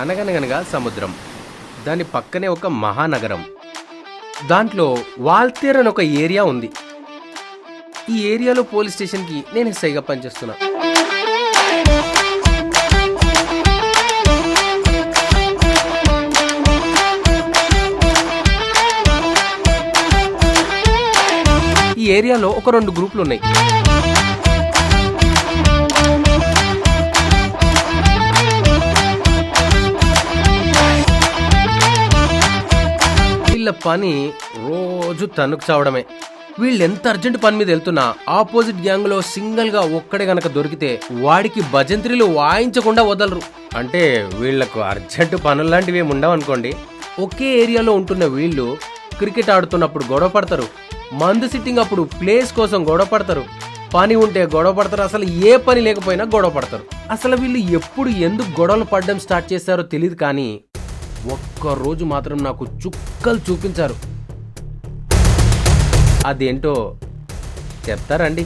అనగనగనగా సముద్రం, దాని పక్కనే ఒక మహానగరం. దాంట్లో వాల్తేర్ అని ఒక ఏరియా ఉంది. ఈ ఏరియాలో పోలీస్ స్టేషన్కి నేను ఎస్ఐగా పనిచేస్తున్నా. ఈ ఏరియాలో ఒక 2 గ్రూపులు ఉన్నాయి. వీళ్ళ పని రోజు తన్నుకు చావడమే. వీళ్ళు ఎంత అర్జెంట్ పని మీద వెళ్తున్నా ఆపోజిట్ గ్యాంగ్ లో సింగిల్ గా ఒక్కడే గనక దొరికితే వాడికి భజంత్రీలు వాయించకుండా వదలరు. అంటే వీళ్లకు అర్జెంట్ పనుల్లాంటివి ఏమి ఉండవు అనుకోండి. ఒకే ఏరియాలో ఉంటున్న వీళ్ళు క్రికెట్ ఆడుతున్నప్పుడు గొడవ పడతారు, మందు సిట్టింగ్ అప్పుడు ప్లేస్ కోసం గొడవ పడతారు, పని ఉంటే గొడవ పడతారు, అసలు ఏ పని లేకపోయినా గొడవ పడతారు. అసలు వీళ్ళు ఎప్పుడు ఎందుకు గొడవలు పడడం స్టార్ట్ చేస్తారో తెలియదు, కానీ ఒక్కరోజు మాత్రం నాకు చుక్కలు చూపించారు. అదేంటో చెప్తారండి.